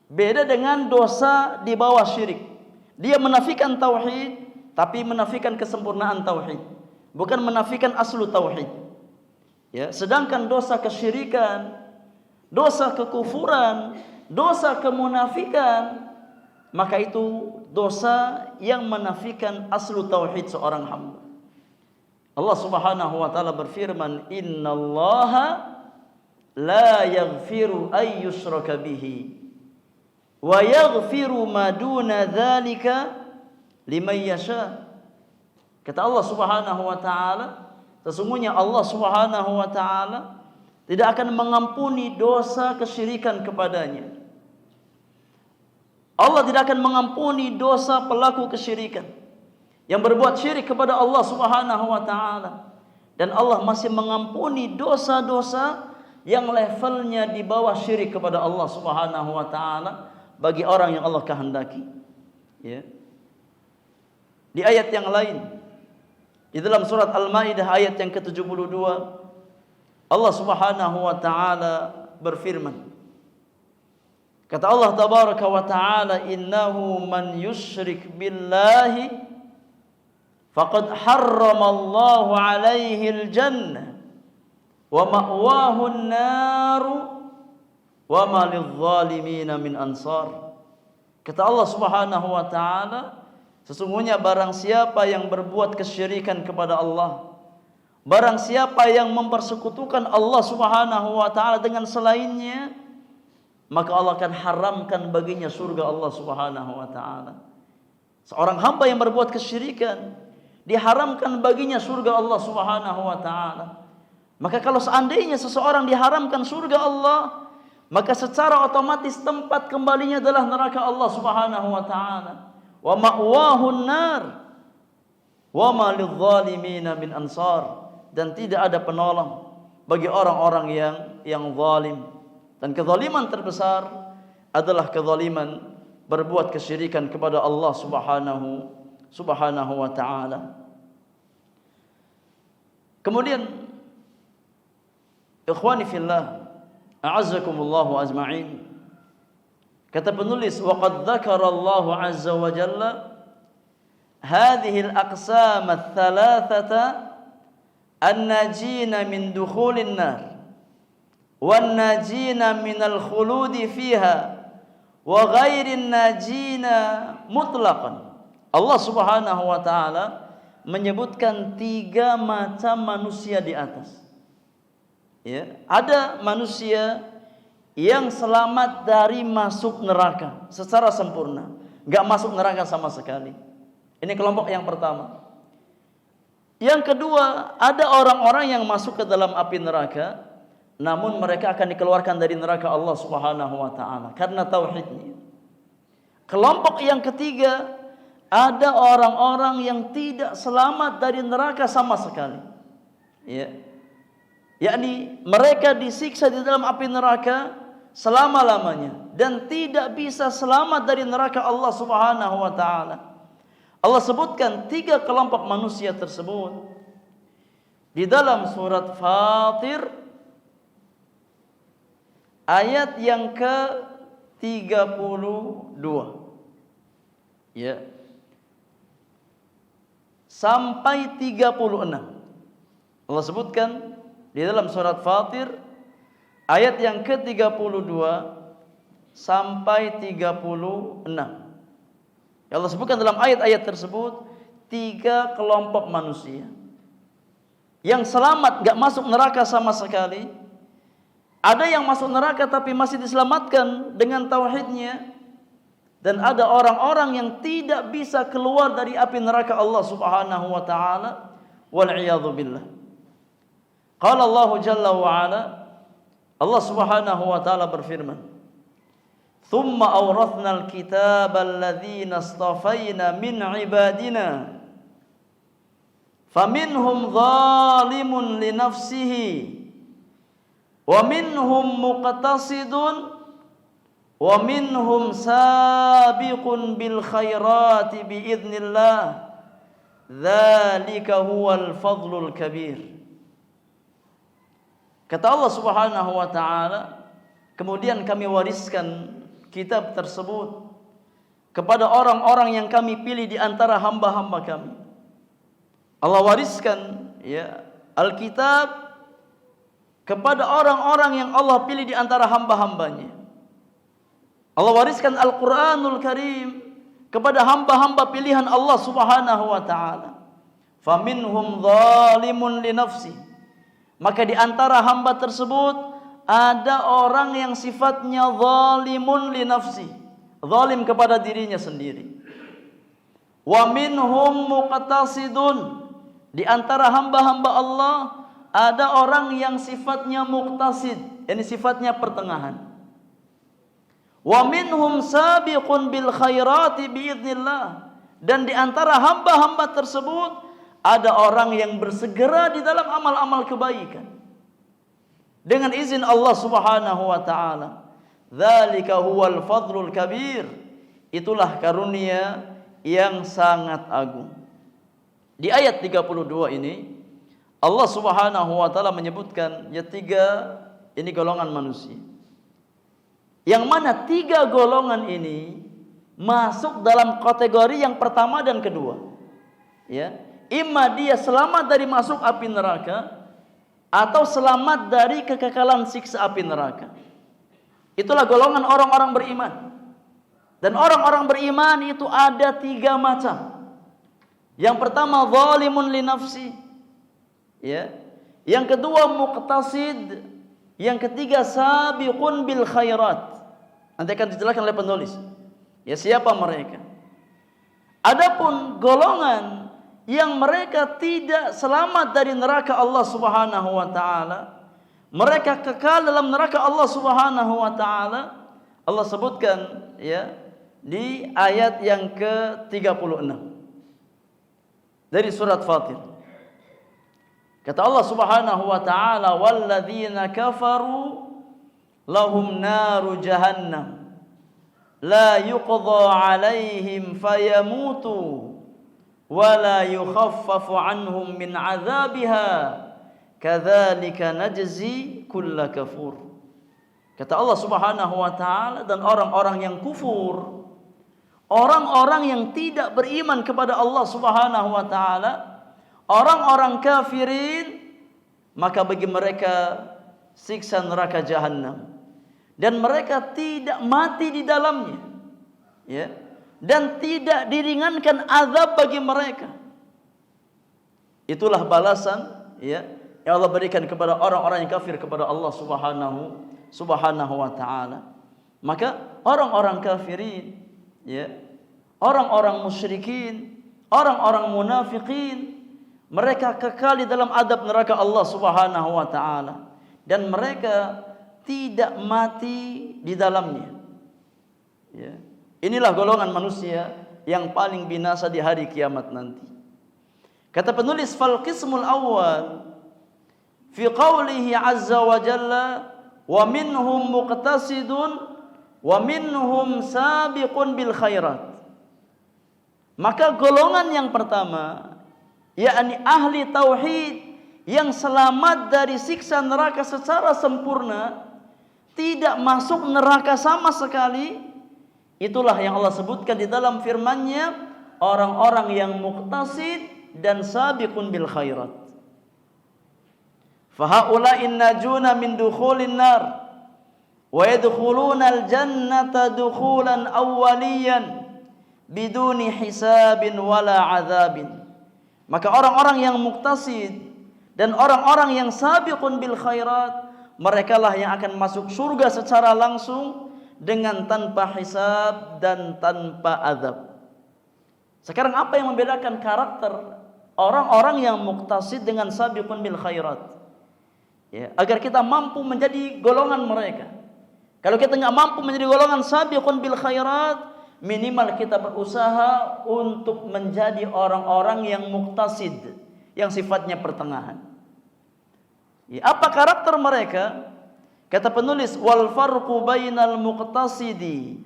Beda dengan dosa di bawah syirik. Dia menafikan tauhid tapi menafikan kesempurnaan tauhid, bukan menafikan aslu tauhid. Sedangkan dosa kesyirikan, dosa kekufuran, dosa kemunafikan, maka itu dosa yang menafikan aslu tauhid seorang hamba. Allah Subhanahu wa taala berfirman, "Innallaha la yaghfiru ay yushraka bihi wa yaghfiru ma duna dzalika liman yasha." Kata Allah Subhanahu wa taala, sesungguhnya Allah Subhanahu wa taala tidak akan mengampuni dosa kesyirikan kepadanya. Allah tidak akan mengampuni dosa pelaku kesyirikan yang berbuat syirik kepada Allah Subhanahu wa taala, dan Allah masih mengampuni dosa-dosa yang levelnya di bawah syirik kepada Allah Subhanahu wa taala bagi orang yang Allah kehendaki. Di ayat yang lain, di dalam surat Al-Maidah ayat yang ke-72, Allah Subhanahu wa taala berfirman, kata Allah tabaraka wa taala, "Innahu man yusyrik billahi faqad harramallahu alaihi al-jannah wa ma'wahu an-nar wa ma lidh-dhalimin min ansar." Kata Allah Subhanahu wa taala, sesungguhnya barang siapa yang berbuat kesyirikan kepada Allah, barang siapa yang mempersekutukan Allah Subhanahu wa taala dengan selainnya, maka Allah akan haramkan baginya surga Allah Subhanahu wa taala. Seorang hamba yang berbuat kesyirikan, diharamkan baginya surga Allah Subhanahu wa taala. Maka kalau seandainya seseorang diharamkan surga Allah, maka secara otomatis tempat kembalinya adalah neraka Allah Subhanahu wa taala. Wa ma'wahun nar. wa ma lidh-dhalimina min ansar, dan tidak ada penolong bagi orang-orang yang zalim. Dan kezaliman terbesar adalah kezaliman berbuat kesyirikan kepada Allah Subhanahu wa taala. Kemudian ikhwani fillah, a'azzakumullahu ajma'in, kata penulis, wa qad dzakara Allah azza wa jalla hadhihi al-aqsam ats-thalathata an-najina min dukhulin nar wan-najina min al-khuludi fiha wa ghairin najina mutlaqan. Allah Subhanahu wa taala menyebutkan 3 macam manusia di atas. Ya, ada manusia yang selamat dari masuk neraka secara sempurna, enggak masuk neraka sama sekali. Ini kelompok yang pertama. Yang kedua, ada orang-orang yang masuk ke dalam api neraka, namun mereka akan dikeluarkan dari neraka Allah Subhanahu wa taala karena tauhidnya. Kelompok yang ketiga, ada orang-orang yang tidak selamat dari neraka sama sekali. Ya. Yakni mereka disiksa di dalam api neraka selama-lamanya dan tidak bisa selamat dari neraka Allah Subhanahu wa taala. Allah sebutkan 3 kelompok manusia tersebut di dalam surat Fatir ayat yang ke-32. Ya. Sampai 36. Allah sebutkan di dalam surat Fatir ayat yang ke-32 sampai 36. Allah sebutkan dalam ayat-ayat tersebut 3 kelompok manusia yang selamat, gak masuk neraka sama sekali. Ada yang masuk neraka tapi masih diselamatkan dengan tauhidnya, dan ada orang-orang yang tidak bisa keluar dari api neraka Allah Subhanahu wa taala, wal iyadzu billah. Qala Allah jalla wa ala, Allah Subhanahu wa taala berfirman, "Tsumma awrathna al-kitaba alladhina istafayna min ibadina faminhum zalimun li nafsihi wa minhum muqtasidun wa minhum sabiqun bil khairati bi idznillah dzalika huwal fadlul kabir." Kata Allah Subhanahu wa taala, kemudian kami wariskan kitab tersebut kepada orang-orang yang kami pilih di antara hamba-hamba kami. Allah wariskan ya Alkitab kepada orang-orang yang Allah pilih di antara hamba-hambanya. Allah wariskan Al-Qur'anul Karim kepada hamba-hamba pilihan Allah Subhanahu wa taala. Faminhum zalimun li nafsi. Maka di antara hamba tersebut ada orang yang sifatnya zalimun li nafsi, zalim kepada dirinya sendiri. Wa minhum muqtasidun. Di antara hamba-hamba Allah ada orang yang sifatnya muqtasid, ini sifatnya pertengahan. Wa minhum sabiqun bil khairati biidznillah. Dan di antara hamba-hamba tersebut ada orang yang bersegera di dalam amal-amal kebaikan dengan izin Allah Subhanahu wa taala. Dzalika huwal fadlul kabir. Itulah karunia yang sangat agung. Di ayat 32 ini Allah Subhanahu wa taala menyebutkan ya 3 ini golongan manusia. Yang mana 3 golongan ini masuk dalam kategori yang pertama dan kedua. Ya. Imma dia selamat dari masuk api neraka atau selamat dari kekekalan siksa api neraka. Itulah golongan orang-orang beriman. Dan orang-orang beriman itu ada 3 macam. Yang pertama zalimun li nafsi. Ya. Yang kedua muqtasid. Yang ketiga sabiqun bil khairat. Nanti akan dijelaskan oleh penulis. Ya, siapa mereka? Adapun golongan yang mereka tidak selamat dari neraka Allah Subhanahu wa taala, mereka kekal dalam neraka Allah Subhanahu wa taala, Allah sebutkan ya di ayat yang ke-36. dari surat Fatir. Kata Allah Subhanahu wa taala, "Walladzina kafaru lahum naru jahannam la yuqdha 'alaihim fayamutu wa la yukhaffafu 'anhum min 'adzabiha kadzalika najzi kulla kafur." Kata Allah Subhanahu wa taala, dan orang-orang yang kufur, orang-orang yang tidak beriman kepada Allah Subhanahu wa taala, orang-orang kafirin, maka bagi mereka siksa neraka jahanam, dan mereka tidak mati di dalamnya, ya, dan tidak diringankan azab bagi mereka. Itulah balasan, ya, yang Allah berikan kepada orang-orang yang kafir kepada Allah Subhanahu wa taala. Maka orang-orang kafirin, ya, orang-orang musyrikin, orang-orang munafikin, mereka kekal di dalam adab neraka Allah Subhanahu wa taala, dan mereka tidak mati di dalamnya. Ya. Inilah golongan manusia yang paling binasa di hari kiamat nanti. Kata penulis, fal qismul awal fi qawlihi azza wa jalla, wa minhum muqtasidun wa minhum sabiqun bil khairat. Maka golongan yang pertama, yakni ahli tauhid yang selamat dari siksa neraka secara sempurna, tidak masuk neraka sama sekali, itulah yang Allah sebutkan di dalam firman-Nya, orang-orang yang muqtasid dan sabiqun bil khairat. Fahaula'in najuna min dukhulin nar wa yadkhuluna al-jannata dukhulan awwaliyan biduni hisabin wala azabin. Maka orang-orang yang muqtasid dan orang-orang yang sabiqun bil khairat, merekalah yang akan masuk surga secara langsung dengan tanpa hisab dan tanpa azab. Sekarang apa yang membedakan karakter orang-orang yang muqtasid dengan sabiqun bil khairat? Ya, agar kita mampu menjadi golongan mereka. Kalau kita nggak mampu menjadi golongan sabiqun bil khairat, minimal kita berusaha untuk menjadi orang-orang yang muqtasid, yang sifatnya pertengahan. Ya, apa karakter mereka? Kata penulis, wal farqu bainal muqtasidi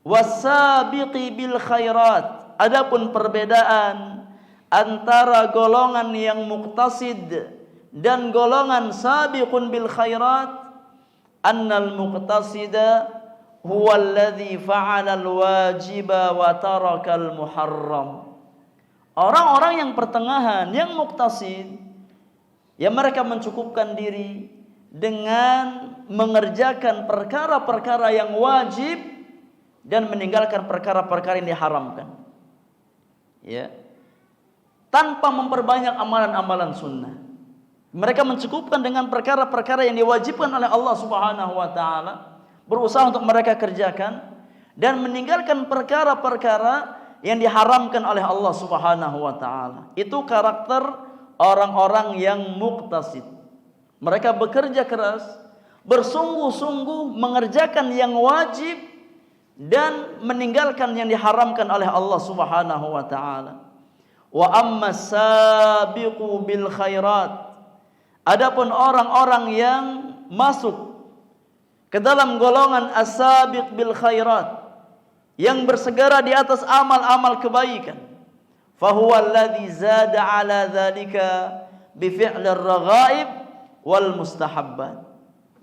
was-sabiqi bil khairat. Adapun perbedaan antara golongan yang muqtasid dan golongan sabiqun bil khairat, annal muqtasida huwa alladhi fa'ala al-wajiba wa taraka al-muharram. Orang-orang yang pertengahan, yang muqtasid, ya mereka mencukupkan diri dengan mengerjakan perkara-perkara yang wajib dan meninggalkan perkara-perkara yang diharamkan. Ya. Tanpa memperbanyak amalan-amalan sunnah. Mereka mencukupkan dengan perkara-perkara yang diwajibkan oleh Allah Subhanahu wa taala, berusaha untuk mereka kerjakan, dan meninggalkan perkara-perkara yang diharamkan oleh Allah Subhanahu wa taala. Itu karakter orang-orang yang muqtasid. Mereka bekerja keras, bersungguh-sungguh mengerjakan yang wajib dan meninggalkan yang diharamkan oleh Allah Subhanahu wa taala. Wa amma sabiqu bil khairat. Adapun orang-orang yang masuk ke dalam golongan as-sabiq bil khairat, yang bersegera di atas amal-amal kebaikan, fahuwa alladhi zada ala dzalika bi fi'lir raghaib wal mustahabbat.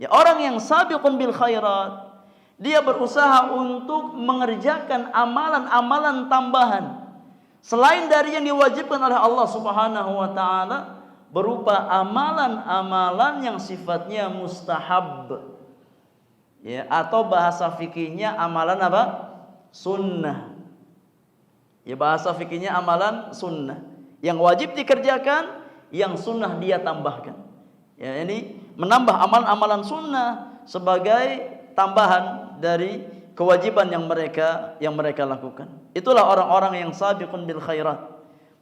Ya, orang yang sabiqun bil khairat, dia berusaha untuk mengerjakan amalan-amalan tambahan selain dari yang diwajibkan oleh Allah Subhanahu wa taala, berupa amalan-amalan yang sifatnya mustahab. Ya, atau bahasa fikihnya amalan apa? Sunnah. Ya, bahasa fikihnya amalan sunnah. Yang wajib dikerjakan, yang sunnah dia tambahkan. Ya, ini menambah amalan-amalan sunnah sebagai tambahan dari kewajiban yang mereka lakukan. Itulah orang-orang yang sabiqun bil khairat.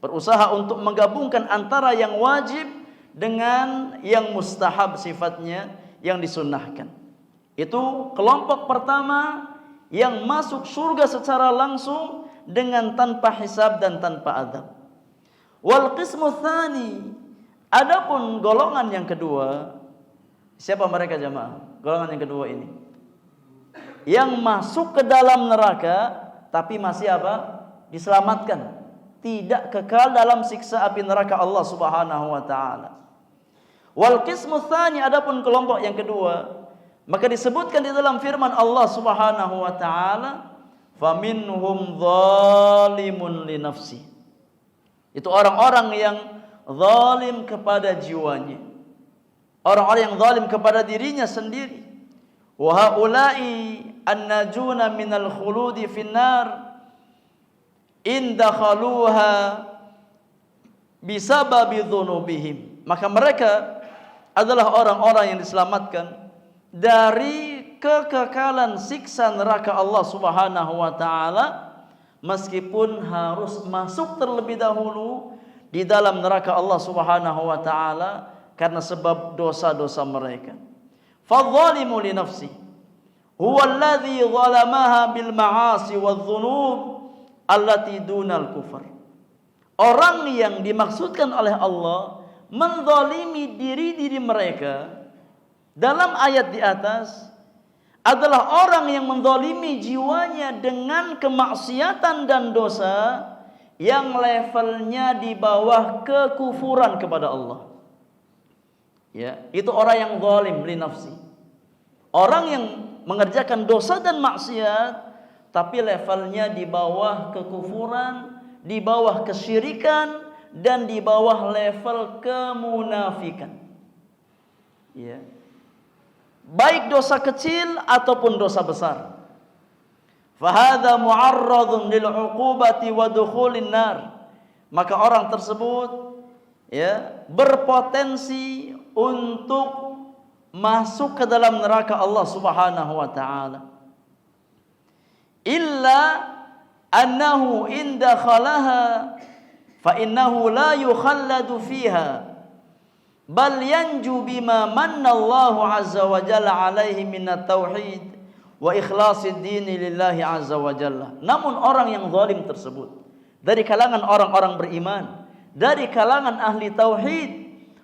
Berusaha untuk menggabungkan antara yang wajib dengan yang mustahab sifatnya, yang disunnahkan. Itu kelompok pertama yang masuk surga secara langsung dengan tanpa hisab dan tanpa adab. Wal qismu tsani, adapun golongan yang kedua, siapa mereka jamaah? Golongan yang kedua ini yang masuk ke dalam neraka tapi masih apa? Diselamatkan, tidak kekal dalam siksa api neraka Allah Subhanahu wa taala. Wal qismu tsani, adapun kelompok yang kedua, maka disebutkan di dalam firman Allah Subhanahu wa taala, faminhum zalimun li nafsi. Itu orang-orang yang zalim kepada jiwanya, orang-orang yang zalim kepada dirinya sendiri. Wa haula'i annajuna minal khuludi finnar in dakhaluha bisababi dzunubihim. Maka mereka adalah orang-orang yang diselamatkan dari kekekalan siksa neraka Allah Subhanahu wa taala, meskipun harus masuk terlebih dahulu di dalam neraka Allah Subhanahu wa taala karena sebab dosa-dosa mereka. Fadh-dhalimu li nafsi huwa alladhi zalamaha bil ma'asi wadh-dhunub allati dunal kufar. Orang yang dimaksudkan oleh Allah menzalimi diri-diri mereka dalam ayat di atas adalah orang yang menzalimi jiwanya dengan kemaksiatan dan dosa yang levelnya di bawah kekufuran kepada Allah. Ya, itu orang yang zalim li nafsi. Orang yang mengerjakan dosa dan maksiat tapi levelnya di bawah kekufuran, di bawah kesyirikan, dan di bawah level kemunafikan. Ya. Baik dosa kecil ataupun dosa besar. Fahadha mu'arradun lil 'uqubati wa dukhulin nar. Maka orang tersebut ya berpotensi untuk masuk ke dalam neraka Allah Subhanahu wa taala. Illa annahu in dakhalaha fa innahu la yukhalladu fiha bal yanju bima manna Allahu azza wa jalla alaihi minat tauhid wa ikhlasid dini lillahi azza wa jalla. Namun orang yang zalim tersebut dari kalangan orang-orang beriman, dari kalangan ahli tauhid,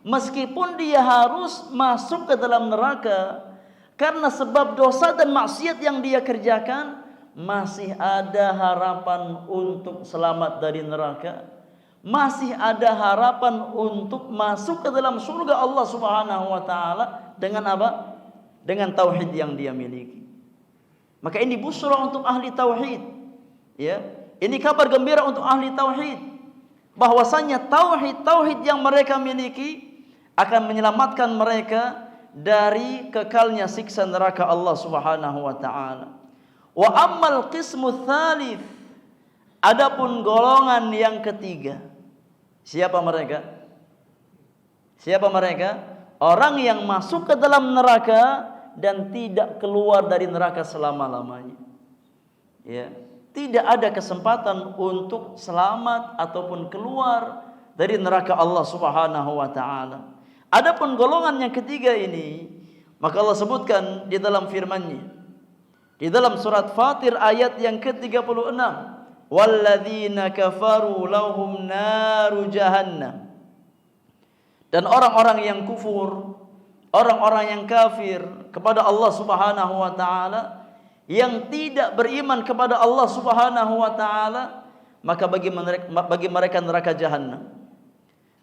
meskipun dia harus masuk ke dalam neraka karena sebab dosa dan maksiat yang dia kerjakan, masih ada harapan untuk selamat dari neraka. Masih ada harapan untuk masuk ke dalam surga Allah Subhanahu wa taala dengan apa? Dengan tauhid yang dia miliki. Maka ini busra untuk ahli tauhid. Ya, ini kabar gembira untuk ahli tauhid bahwasanya tauhid yang mereka miliki akan menyelamatkan mereka dari kekalnya siksa neraka Allah Subhanahu wa taala. Wa ammal qismu tsalits, adapun golongan yang ketiga. Siapa mereka? Siapa mereka? Orang yang masuk ke dalam neraka dan tidak keluar dari neraka selama-lamanya. Ya, tidak ada kesempatan untuk selamat ataupun keluar dari neraka Allah Subhanahu wa taala. Adapun golongan yang ketiga ini, maka Allah sebutkan di dalam firman-Nya di dalam surat Fatir ayat yang ke-36, walladzina kafaru lahum naru jahannam. Dan orang-orang yang kufur, orang-orang yang kafir kepada Allah Subhanahu wa taala, yang tidak beriman kepada Allah Subhanahu wa taala, maka bagi mereka neraka jahannam.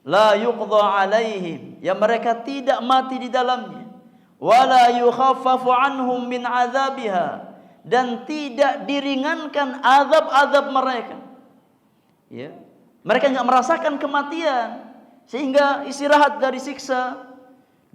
La yuqdha alaihim, yang mereka tidak mati di dalamnya. Wala yukhaffafu anhum min azabiha, dan tidak diringankan azab-azab mereka. Ya, mereka enggak merasakan kematian sehingga istirahat dari siksa,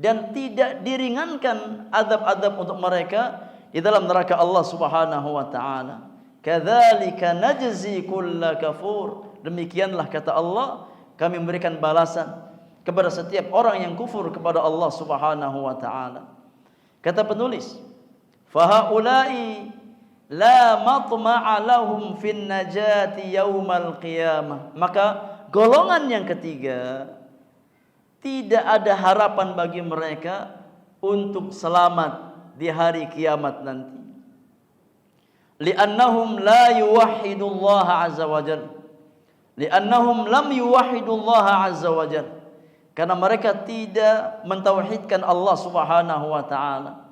dan tidak diringankan azab-azab untuk mereka di dalam neraka Allah Subhanahu wa taala. Kadzalika najzi kulla kafur. Demikianlah kata Allah, kami memberikan balasan kepada setiap orang yang kufur kepada Allah Subhanahu wa taala. Kata penulis, fahaulai la matma'a lahum fin najati yaumal qiyamah. Maka golongan yang ketiga, tidak ada harapan bagi mereka untuk selamat di hari kiamat nanti. Li'annahum la yuwahhidullaha azza wa jalla. li'annahum lam yuwahhidullaha azza wa jalla, karena mereka tidak mentauhidkan Allah Subhanahu wa taala.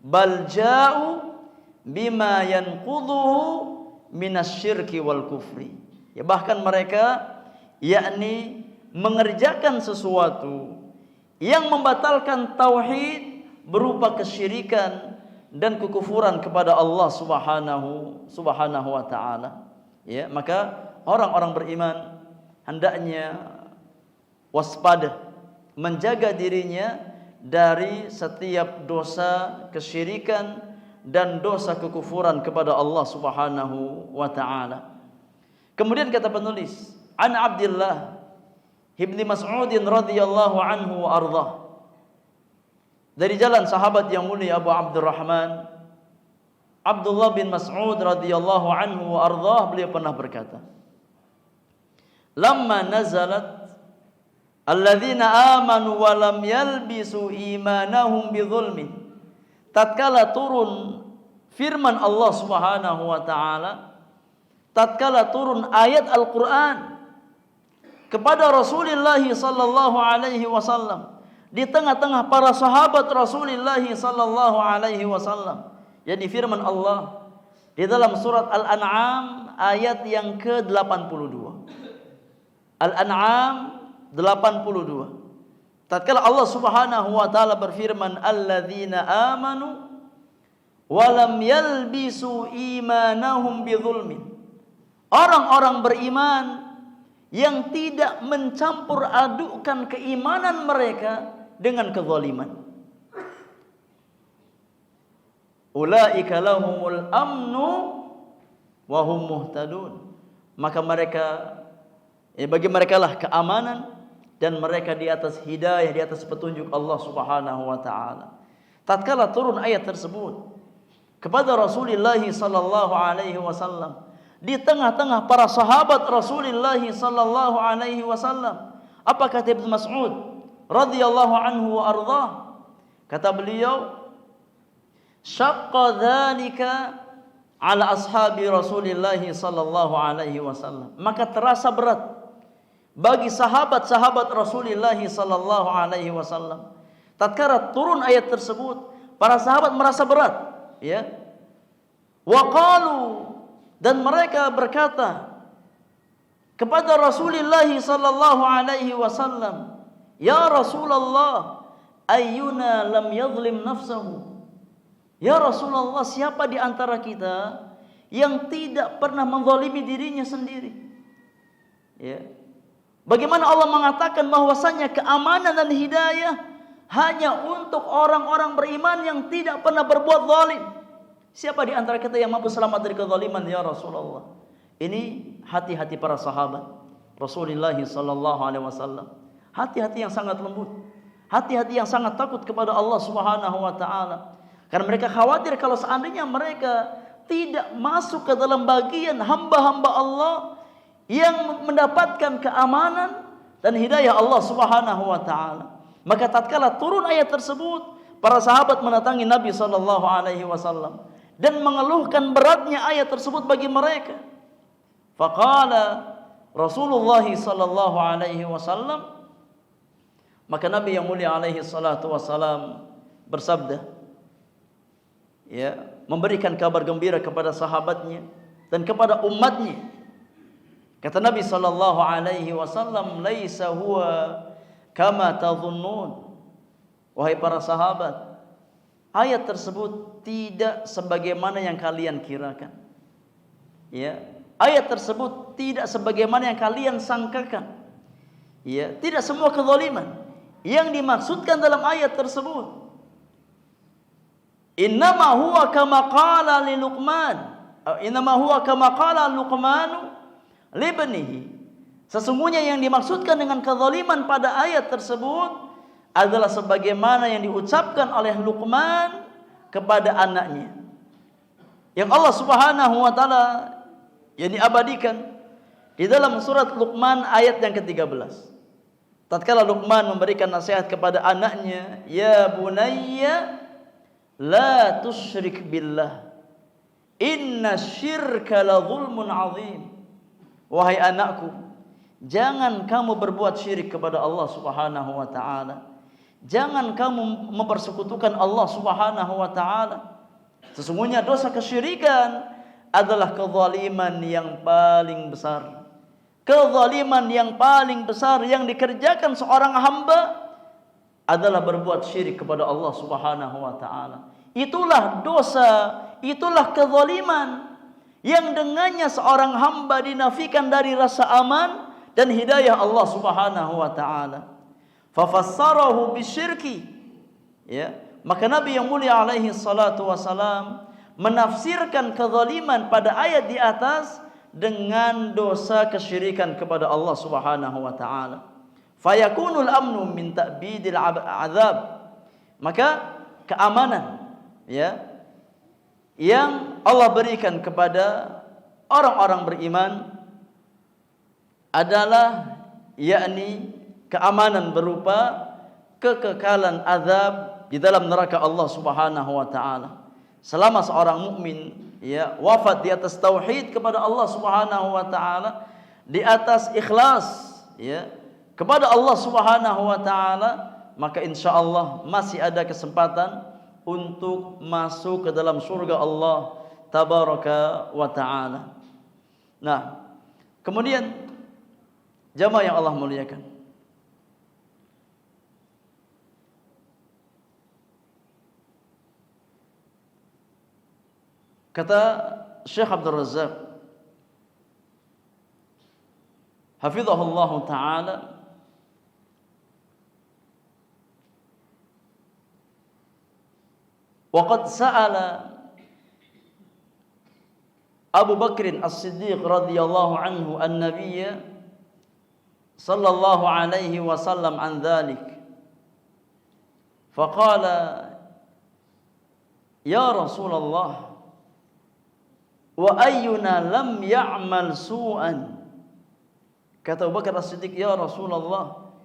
Bal ja'u bima yanqudhuhu minasyirki wal kufri. Ya, bahkan mereka yakni mengerjakan sesuatu yang membatalkan tauhid berupa kesyirikan dan kekufuran kepada Allah Subhanahu wa taala. Ya, maka orang-orang beriman hendaknya waspada, menjaga dirinya dari setiap dosa kesyirikan dan dosa kekufuran kepada Allah Subhanahu wa taala. Kemudian kata penulis, an Abdullah ibni Mas'ud radhiyallahu anhu wa ardhah, dari jalan sahabat yang mulia Abu Abdurrahman Abdullah bin Mas'ud radhiyallahu anhu wa ardhah, beliau pernah berkata, lamma nazalat alladzina amanu wa lam yalbisu imanahum bidzulmin, tatkala turun firman Allah Subhanahu wa taala, tatkala turun ayat Al-Qur'an kepada Rasulullah sallallahu alaihi wasallam, di tengah-tengah para sahabat Rasulullah sallallahu alaihi wasallam, yakni firman Allah di dalam surat Al-An'am ayat yang ke-82. Al-An'am 82. Tatkala Allah Subhanahu wa taala berfirman, alladzina amanu wa lam yalbisu imanahum bidzulmin, orang-orang beriman yang tidak mencampur adukkan keimanan mereka dengan kezaliman. Ulaika lahumul amnu wa hum muhtadun, maka mereka, bagi mereka lah keamanan dan mereka di atas hidayah, di atas petunjuk Allah Subhanahu wa taala. Tatkala turun ayat tersebut kepada Rasulullah sallallahu alaihi wasallam, di tengah-tengah para sahabat Rasulullah sallallahu alaihi wasallam, apa kata Ibnu Mas'ud radhiyallahu anhu wa ardhah? Kata beliau, syaqqa dzalika ala ashabi Rasulillah sallallahu alaihi wasallam, maka terasa berat bagi sahabat-sahabat Rasulullah sallallahu alaihi wasallam. Tatkala turun ayat tersebut, para sahabat merasa berat, ya. Wa qalu, dan mereka berkata kepada Rasulullah sallallahu alaihi wasallam, ya Rasulullah, ayyuna lam yadhlim nafsahu? Ya Rasulullah, siapa di antara kita yang tidak pernah menzalimi dirinya sendiri? Ya. Bagaimana Allah mengatakan bahwasanya keamanan dan hidayah hanya untuk orang-orang beriman yang tidak pernah berbuat zalim? Siapa di antara kita yang mampu selamat dari kezaliman ya Rasulullah? Ini hati-hati para sahabat Rasulullah sallallahu alaihi wasallam. Hati-hati yang sangat lembut, hati-hati yang sangat takut kepada Allah Subhanahu wa taala. Karena mereka khawatir kalau seandainya mereka tidak masuk ke dalam bagian hamba-hamba Allah yang mendapatkan keamanan dan hidayah Allah Subhanahu wa taala. Maka tatkala turun ayat tersebut, para sahabat mendatangi Nabi sallallahu alaihi wasallam dan mengeluhkan beratnya ayat tersebut bagi mereka. Faqala Rasulullah sallallahu alaihi wasallam, maka Nabi yang mulia alaihi salatu wasalam bersabda, ya, memberikan kabar gembira kepada sahabatnya dan kepada umatnya. Kata Nabi sallallahu alaihi wasallam, laisa huwa kama tadhunnun. Wahai para sahabat, ayat tersebut tidak sebagaimana yang kalian kirakan. Ya, ayat tersebut tidak sebagaimana yang kalian sangkakan. Ya, tidak semua kezaliman yang dimaksudkan dalam ayat tersebut. Innama huwa kama qala li Luqman, innama huwa kama qala Luqmanu libnihi. Sesungguhnya yang dimaksudkan dengan kezaliman pada ayat tersebut adalah sebagaimana yang diucapkan oleh Luqman kepada anaknya, yang Allah Subhanahu wa taala yang diabadikan di dalam surat Luqman ayat yang ke-13. Tatkala Luqman memberikan nasihat kepada anaknya, ya bunayya la tusyrik billah, inna syirka la zulmun azim. Wahai anakku, Jangan kamu berbuat syirik kepada Allah Subhanahu wa taala. Jangan kamu mempersekutukan Allah Subhanahu wa taala. Sesungguhnya dosa kesyirikan adalah kezaliman yang paling besar. Kezaliman yang paling besar yang dikerjakan seorang hamba adalah berbuat syirik kepada Allah Subhanahu wa taala. Itulah dosa, itulah kezaliman yang dengannya seorang hamba dinafikan dari rasa aman dan hidayah Allah Subhanahu wa taala. Fafassarahu bisyirki. Ya, maka Nabi yang mulia alaihi salatu wasalam menafsirkan kezaliman pada ayat di atas dengan dosa kesyirikan kepada Allah Subhanahu wa taala. Fayakunul amnu min ta'bidil azab. Maka keamanan, ya, yang Allah berikan kepada orang-orang beriman adalah yakni keamanan berupa kekekalan azab di dalam neraka Allah Subhanahu wa taala. Selama seorang mukmin ya wafat di atas tauhid kepada Allah Subhanahu wa taala, di atas ikhlas ya kepada Allah Subhanahu wa taala, maka insyaallah masih ada kesempatan untuk masuk ke dalam surga Allah tabaraka wa taala. Nah, kemudian jamaah yang Allah muliakan, kata Syekh Abdul Razzaq hafizahullah taala, waqad sa'ala Abu Bakr As-Siddiq radhiyallahu anhu an-nabiyya sallallahu alaihi wasallam an dhalik, faqala ya Rasulullah wa ayyuna lam ya'mal su'an. Kata Abu Bakar As-Siddiq, ya Rasulullah,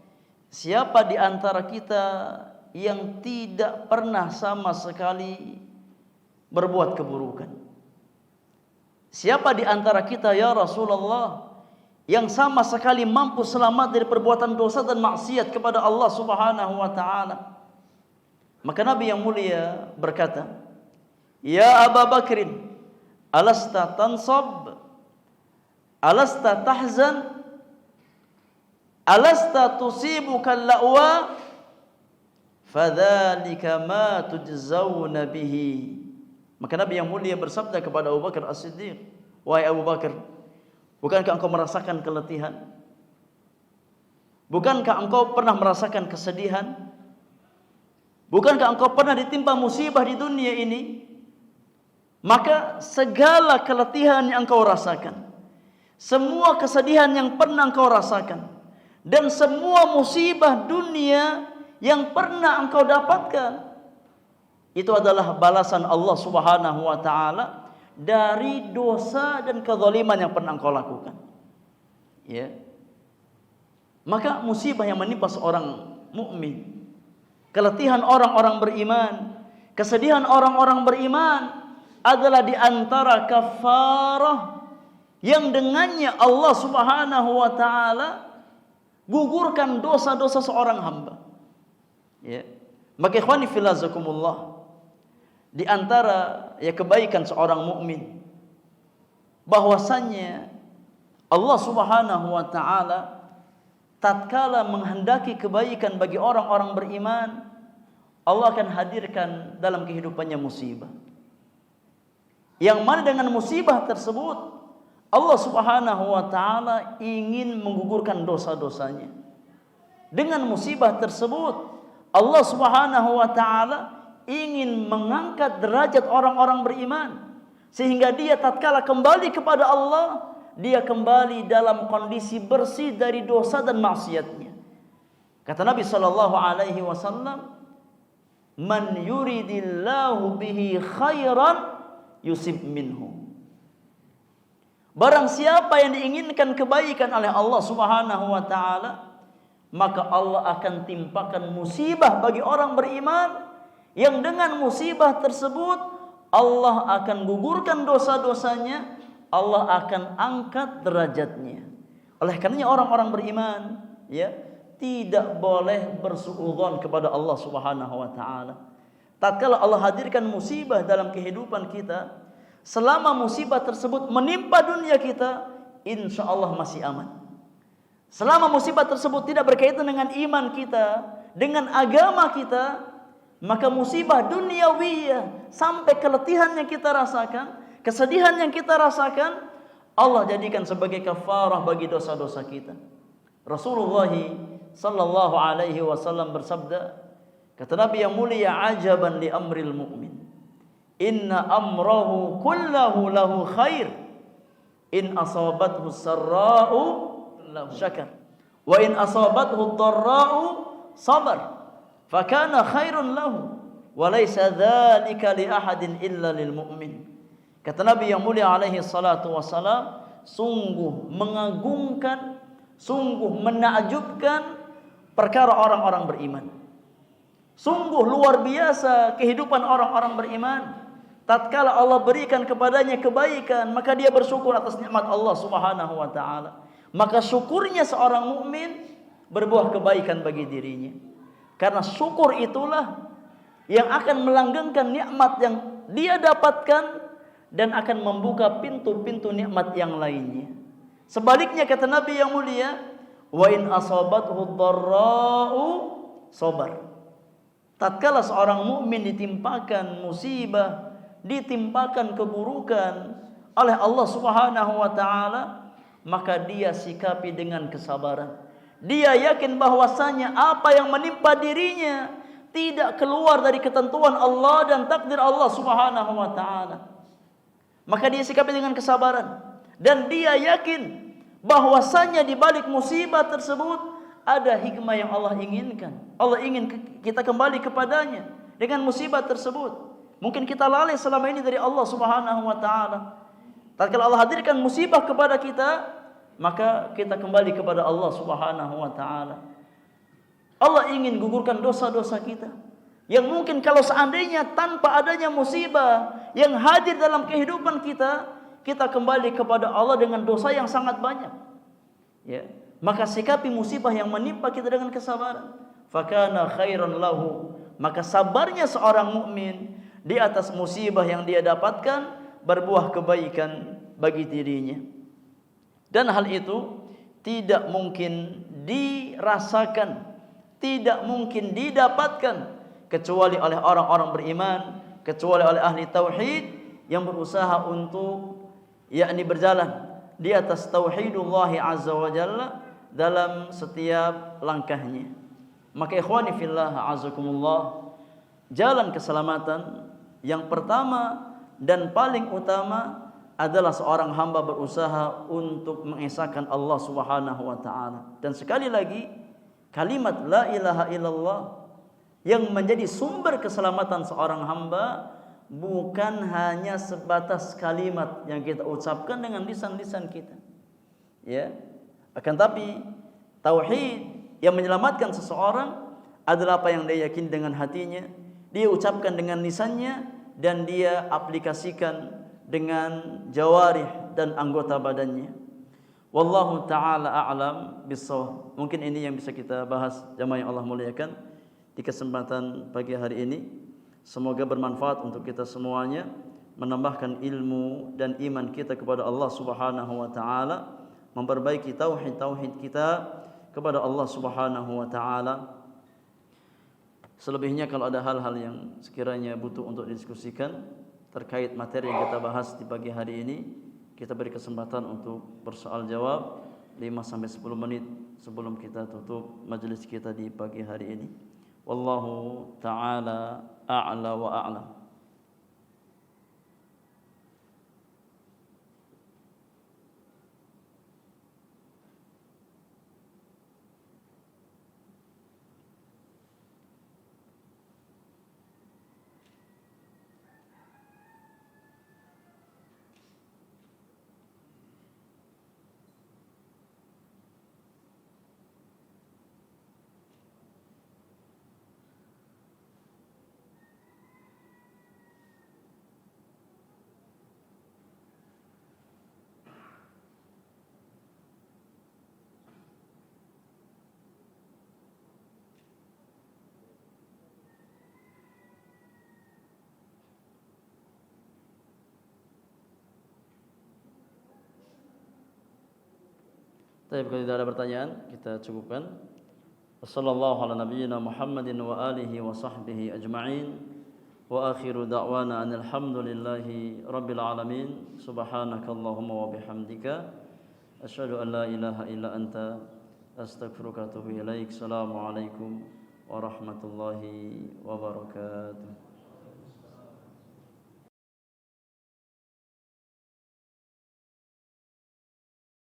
siapa di antara kita yang tidak pernah sama sekali berbuat keburukan? Siapa di antara kita ya Rasulullah yang sama sekali mampu selamat dari perbuatan dosa dan maksiat kepada Allah Subhanahu wa taala? Maka Nabi yang mulia berkata, ya Abu Bakrin, alasta tansab, alasta tahzan, alasta tusibuka al-la'wa, fadzalika ma tujzauna bihi. Maka Nabi yang mulia bersabda kepada Abu Bakar As-Siddiq, wahai Abu Bakar, bukankah engkau merasakan keletihan? Bukankah engkau pernah merasakan kesedihan? Bukankah engkau pernah ditimpa musibah di dunia ini? Maka segala keletihan yang engkau rasakan, semua kesedihan yang pernah engkau rasakan, dan semua musibah dunia yang pernah engkau dapatkan, itu adalah balasan Allah Subhanahu wa taala dari dosa dan kezaliman yang pernah engkau lakukan. Ya. Maka musibah yang menimpa seorang mukmin, keletihan orang-orang beriman, kesedihan orang-orang beriman adalah di antara kafarah yang dengannya Allah Subhanahu wa taala gugurkan dosa-dosa seorang hamba. Ya. Maka ikhwani fillah zakumullah, di antara ya kebaikan seorang mukmin bahwasannya Allah Subhanahu wa taala tatkala menghendaki kebaikan bagi orang-orang beriman, Allah akan hadirkan dalam kehidupannya musibah. Yang mana dengan musibah tersebut Allah Subhanahu wa taala ingin menggugurkan dosa-dosanya. Dengan musibah tersebut Allah Subhanahu wa taala ingin mengangkat derajat orang-orang beriman, sehingga dia tatkala kembali kepada Allah, dia kembali dalam kondisi bersih dari dosa dan maksiatnya. Kata Nabi sallallahu alaihi wasallam, "Man yuridillahu bihi khairan yusib minhu." Barang siapa yang diinginkan kebaikan oleh Allah Subhanahu wa taala, maka Allah akan timpakan musibah bagi orang beriman, yang dengan musibah tersebut Allah akan gugurkan dosa-dosanya, Allah akan angkat derajatnya. Oleh karenanya orang-orang beriman, ya, tidak boleh bersuudzon kepada Allah Subhanahu wa taala. Tatkala Allah hadirkan musibah dalam kehidupan kita, selama musibah tersebut menimpa dunia kita, insya Allah masih aman. Selama musibah tersebut tidak berkaitan dengan iman kita, dengan agama kita, maka musibah duniawiyah sampai keletihan yang kita rasakan, kesedihan yang kita rasakan, Allah jadikan sebagai kafarah bagi dosa-dosa kita. Rasulullah sallallahu alaihi wasallam bersabda, kata Nabi yang mulia, ajaban li amril mu'min, inna amrahu kullahu lahu khair, in asabathu sarra'u syakar, wa in asabathu dharra'u sabar, fakana khairun lahu, wa laysa dzalika li ahadin illa lil mu'min. Kata Nabi yang mulia alaihi salatu wassalam, sungguh mengagumkan, sungguh menakjubkan perkara orang-orang beriman. Sungguh luar biasa kehidupan orang-orang beriman. Tatkala Allah berikan kepadanya kebaikan, maka dia bersyukur atas nikmat Allah Subhanahu wa taala. Maka syukurnya seorang mukmin berbuah kebaikan bagi dirinya. Karena syukur itulah yang akan melanggengkan nikmat yang dia dapatkan dan akan membuka pintu-pintu nikmat yang lainnya. Sebaliknya kata Nabi yang mulia, wa in asabathu dharra'u sabar. Tatkala seorang mukmin ditimpakan musibah, ditimpakan keburukan oleh Allah Subhanahu wa taala, maka dia sikapi dengan kesabaran. Dia yakin bahwasanya apa yang menimpa dirinya tidak keluar dari ketentuan Allah dan takdir Allah Subhanahu wa taala. Maka dia sikapi dengan kesabaran, dan dia yakin bahwasanya di balik musibah tersebut ada hikmah yang Allah inginkan. Allah ingin kita kembali kepadanya dengan musibah tersebut. Mungkin kita lalai selama ini dari Allah Subhanahu wa taala. Tatkala Allah hadirkan musibah kepada kita, maka kita kembali kepada Allah Subhanahu wa taala. Allah ingin gugurkan dosa-dosa kita yang mungkin kalau seandainya tanpa adanya musibah yang hadir dalam kehidupan kita, kita kembali kepada Allah dengan dosa yang sangat banyak. Ya, maka sikapi musibah yang menimpa kita dengan kesabaran. Fakana khairan lahu, maka sabarnya seorang mukmin di atas musibah yang dia dapatkan berbuah kebaikan bagi dirinya. Dan hal itu tidak mungkin dirasakan, tidak mungkin didapatkan kecuali oleh orang-orang beriman, kecuali oleh ahli tauhid yang berusaha untuk yakni berjalan di atas tauhidullah azza wa jalla dalam setiap langkahnya. Maka ikhwani fillah azakumullah, jalan keselamatan yang pertama dan paling utama adalah seorang hamba berusaha untuk mengesahkan Allah Subhanahu wa taala. Dan sekali lagi, kalimat la ilaha illallah yang menjadi sumber keselamatan seorang hamba bukan hanya sebatas kalimat yang kita ucapkan dengan lisan-lisan kita. Ya. Akan tapi tauhid yang menyelamatkan seseorang adalah apa yang dia yakini dengan hatinya, dia ucapkan dengan lisannya, dan dia aplikasikan dengan jawarih dan anggota badannya. Wallahu ta'ala a'lam bissawab. Mungkin ini yang bisa kita bahas jamaah yang Allah muliakan di kesempatan pagi hari ini. Semoga bermanfaat untuk kita semuanya, menambahkan ilmu dan iman kita kepada Allah Subhanahu wa taala, memperbaiki tauhid kita kepada Allah Subhanahu wa taala. Selebihnya kalau ada hal-hal yang sekiranya butuh untuk didiskusikan terkait materi yang kita bahas di pagi hari ini, kita beri kesempatan untuk bersoal jawab 5-10 menit sebelum kita tutup majelis kita di pagi hari ini. Wallahu ta'ala a'la wa a'lam. Tapi kalau tidak ada pertanyaan, kita cukupkan. Wassallallahu ala nabiyyina Muhammadin wa alihi wa sahbihi ajma'in. Wa akhiru da'wana anil hamdulillahi rabbil alamin. Subhanakallahumma wa bihamdika asyhadu an la ilaha illa anta astaghfiruka wa atubu ilaik. Assalamualaikum warahmatullahi wabarakatuh.